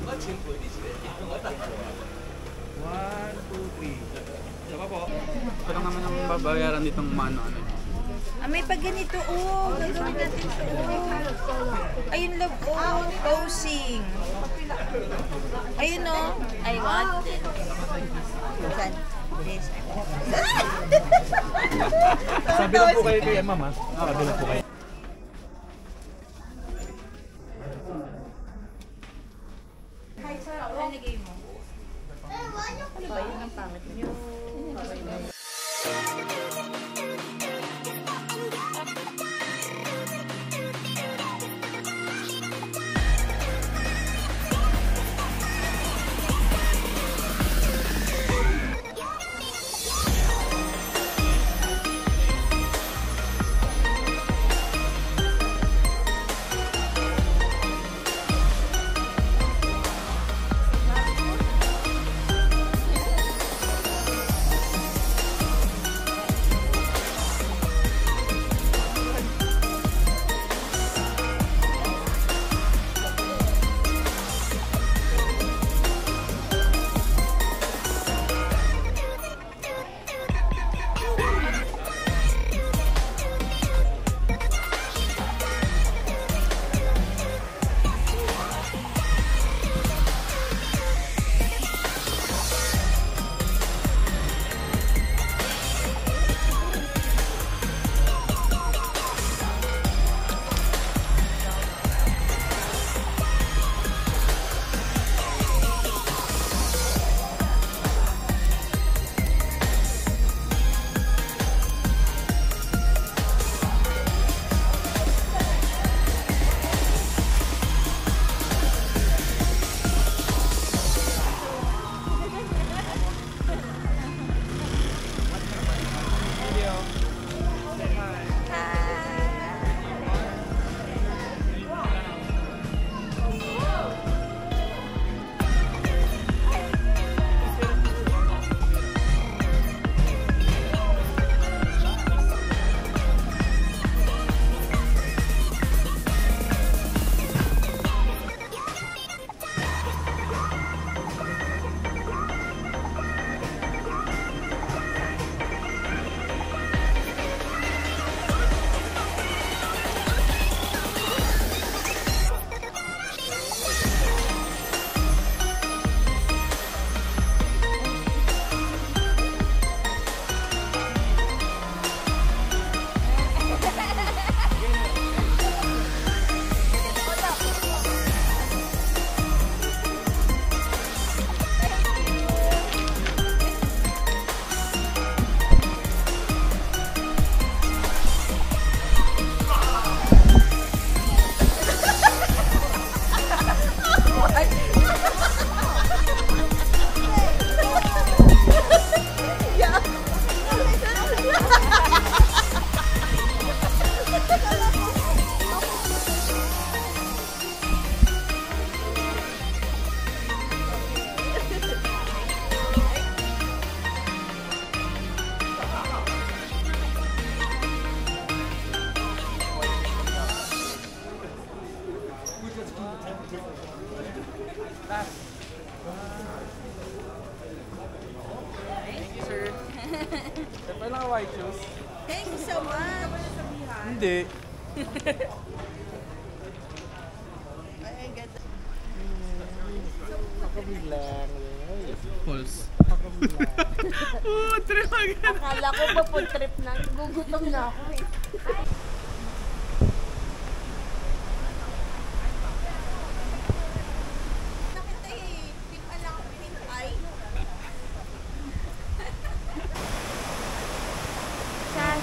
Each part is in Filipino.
One, two, three. Saka po. Ito lang naman ang babayaran ditong mano. May pag ganito, gagawin natin ito, Ayun, love, posing. Ayun, I want it. Saan? This. Sabi lang po kayo kay mama. Sabi lang po kayo. Nalagay mo. Ano ba yun ang pangit niyo? Thank you, sir. Dapat lang white shoes. Thank you so much. Hindi. Ay, ganda. Pakabilang. Pulse. Pakabilang. Trip agad. Akala ko pa po trip na. Gugutom na ako eh. Nakita eh. Pink anak, pink eye. Saan?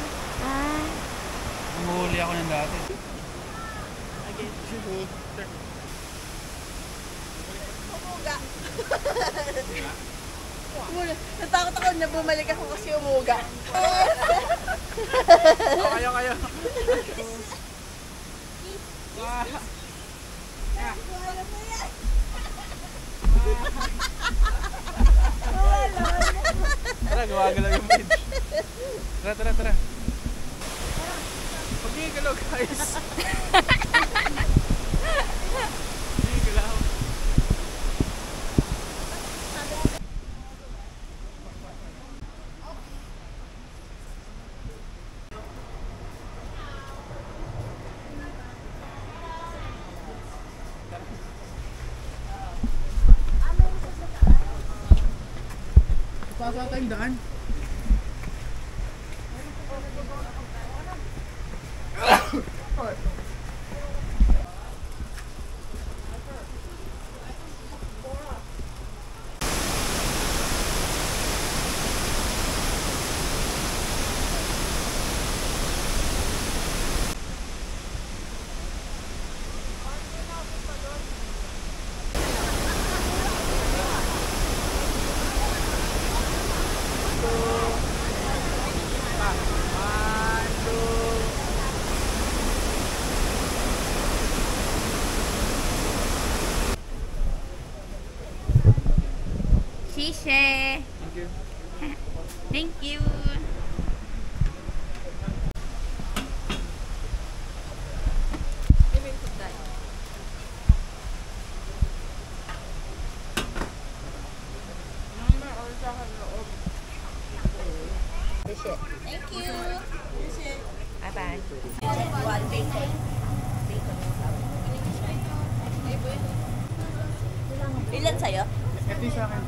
Nanguhuli ako ng dati. Umuga. Natakot ako na bumalik ako kasi umuga. Kayo. Tara, gumagalaw yung bridge. Tara. Pag-igalaw, guys. Pag-igalaw. Pasa tayong daan. Shishe. Thank you. Thank you. Thank you. Bye-bye. One bacon. Ilan sa'yo? Ito yung sa akin.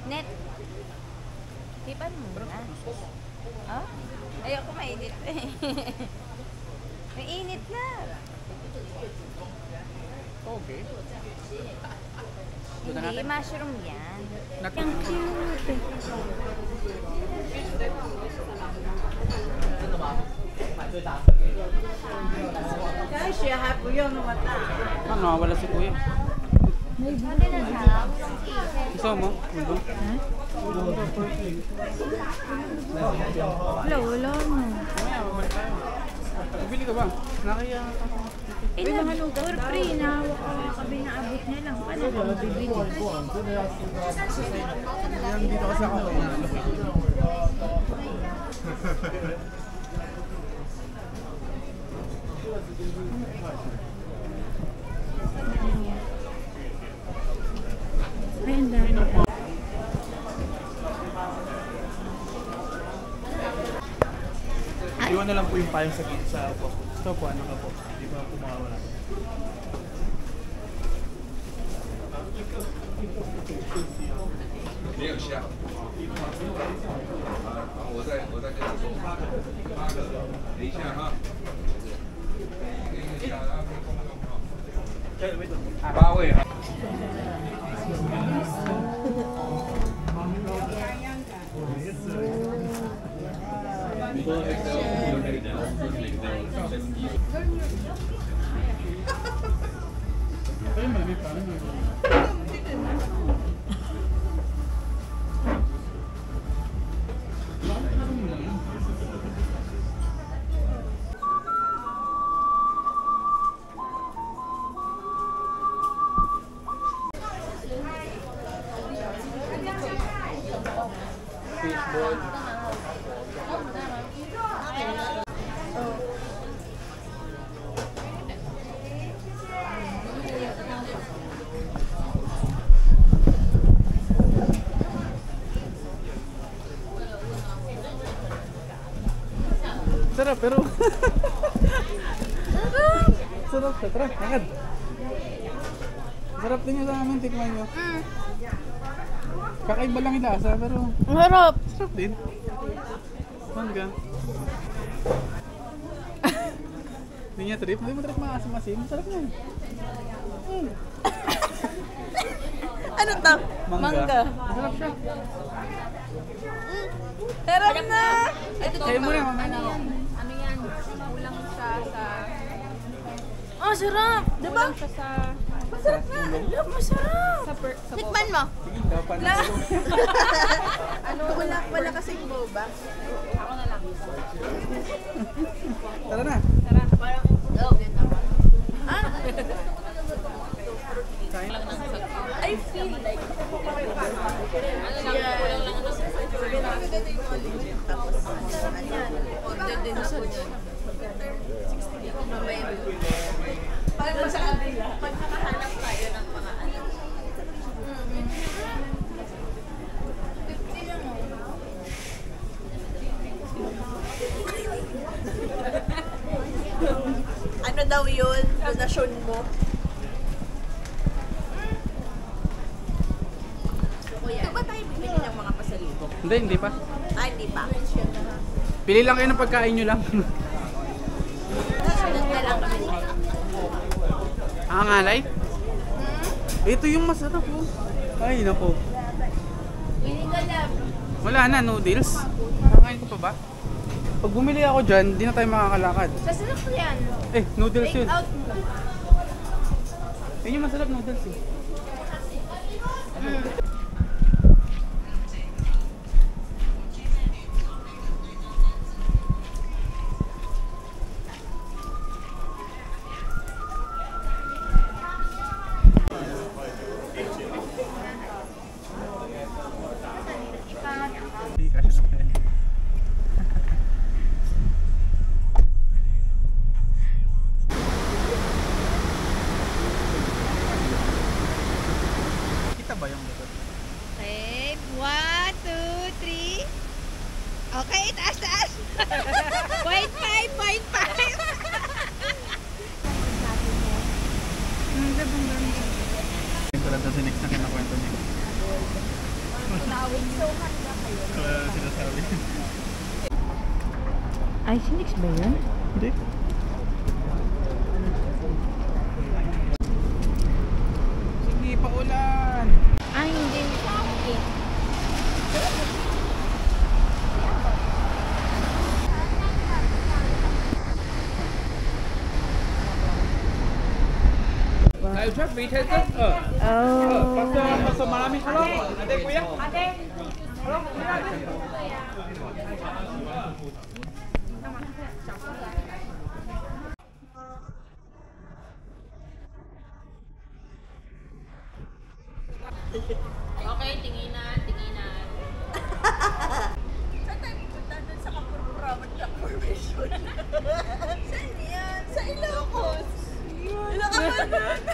Net. Tipan mo na. Oh? Ayoko mainit. Mainit na. Okay. Hindi, mushroom yan. Nat- Ang cute. Ano, nawawala si kuya. Hindi na siya. Gusto mo? Ulo? Wala mo. Mamaya, babalik tayo. Bibili ka ba? Nakaya ako. For free, nahawak ko kabi na abot na lang. Paano ko bibili? Yan, dito kasi ako. Ay, ang dami. Iwan na lang po yung payong sa post. Ito po, ano ka po? Di ba po makawala? 没有下。我再跟你说，等一下哈。8位哈。Ay, malamig pa. Fishball. Sarap pero sarap siya. Tara, agad. Sarap din yung sa amin, tikman nyo. Kakaiba lang yung lasa pero Harap. sarap din. Mangga. Hindi niya trip. Hindi mo trip maasim-asim. Sarap yan. Ano to? Mangga. Sarap siya. Harap na! Kaya mo rin, mamaya na ako. Ano yan? Kulang siya sa... Oh, sarap! Diba? Kulang siya sa... Masarap na! Love, masarap! Sa Tikman mo! Sige, dapat na. Ano? Wala kasing boba. Ako na lang. Tara na. Tara, parang... Ah? I feel like... Ano lang, kulang lang ano sa... Tapos, ano yan? Order din sa yan. Mamaya. Parang sa kabila. Pag nakahanap tayo ng mga ano. 50 daw yun, donasyon mo. Ito ba tayo bibili ng mga pasalubong? Hindi pa. Ah, hindi pa. Pili lang kayo ng pagkain nyo lang. Sunod na lang kami. Ang alay? Ito yung masarap po. Ay, nako. Willing ka lang. Wala na, noodles. Kakain ko pa ba? Pag bumili ako dyan, di na tayo makakalakad. Masarap po yan. Eh, noodles yun. Take out mo. Yun yung masarap noodles eh. Kita ba yung lutot? Okay, 1, 2, 3. Okay, taas. Point 5, point 5. Ang gabang ganda. Ito lang si next na kinakwento niya. Wala sinasabi. Ay, Sinix ba yun? Hindi. Sige, paulan. Ay, hindi. Okay. Tayo siya, waited ka? Basta maraming halong. Ate, kuya? Ate! Halong, Okay, tinginan. Saan tayo pupunta? Doon sa Kapururaman na formation. Saan yan? Sa Ilocos.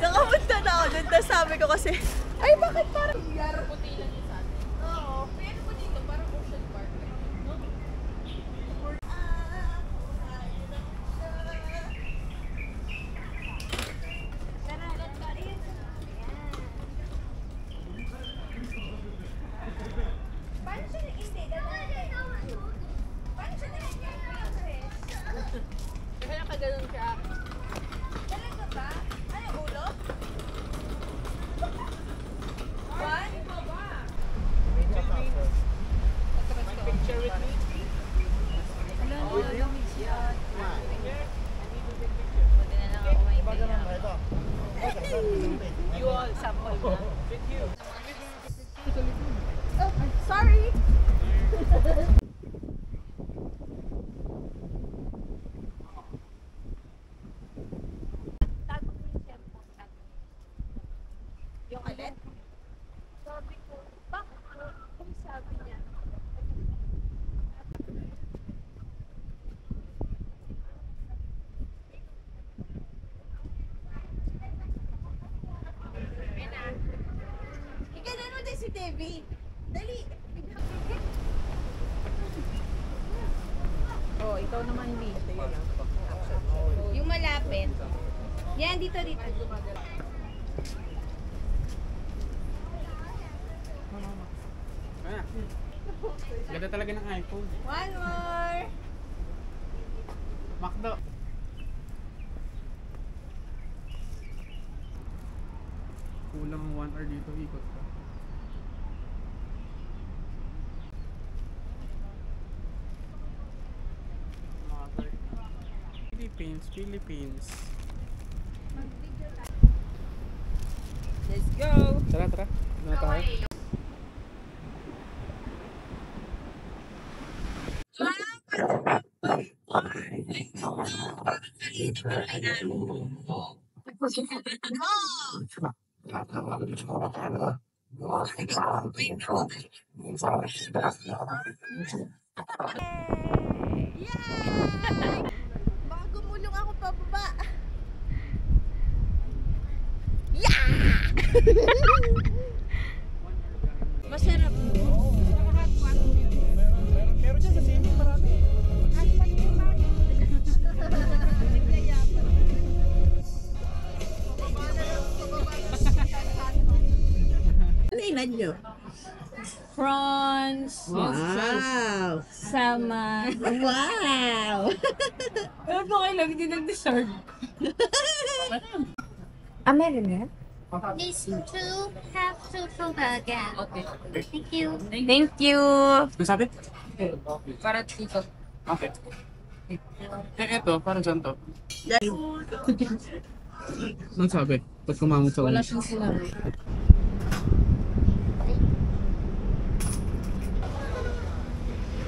Nakapunta na ako doon. Tapos sabi ko kasi, ay bakit parang yaro puti lang yun sa atin? Oo. Pero po dito, parang Ocean Park. No? Paano siya nag-stay? Paano siya nag-stay? Kasi nakaganon siya. Talaga ba? Ano, ulo? One? picture with me. You all sample na. With you. Sorry! Yung alin? Sabi ko, bakit? Kung sabi niya. Ikanan mo din si Debbie. Dali! Oh, ikaw naman hindi. Yung malapit. Yan, dito. Ayan. Ganda talaga ng iPhone. One more! Macdo. Kulang 1 hour dito, ikot ka. Philippines. Let's go! Tara. Ano na tayo? Baka gumulong ako pababa. Masarap. Meron dyan sa swimming, marami. kainan nyo? Prawns, Wow! salmon. Wow! Pero po kayo lang, hindi nag-dessert. Meron na? These two have to burger. Okay. Thank you. Thank you! Ano sabi? Para dito. Okay. Eto, parang saan to? Anong sabi? Ba't kumamot sa Wala ulo? siyang sinabi.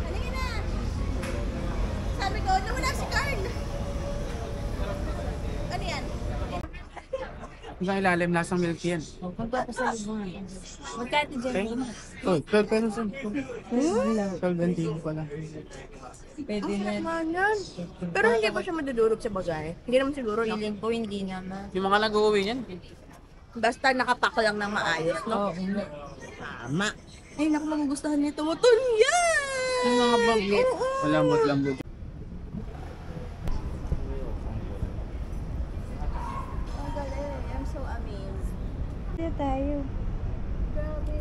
Halika na! Sabi ko, nawala si Carl! Ano yan? Hanggang ilalim, lasang milk yan. Magpapasalubungan. Magkano dyan? Oh, 12 pesos yan. 12.20 pala. Pwede na. Naman yan. Pero hindi pa siya madudurog sa bagay. Hindi naman siguro, no? Feeling ko hindi naman. Yung mga nag-uwi yan. Basta nakapak lang ng maayos, no? Oo. Tama. Ay, naku, magugustuhan niya tumutun yan! Yung mga baglit. Malambot-lambot. Ang galing. I'm so amazed. Dito tayo. Grabe.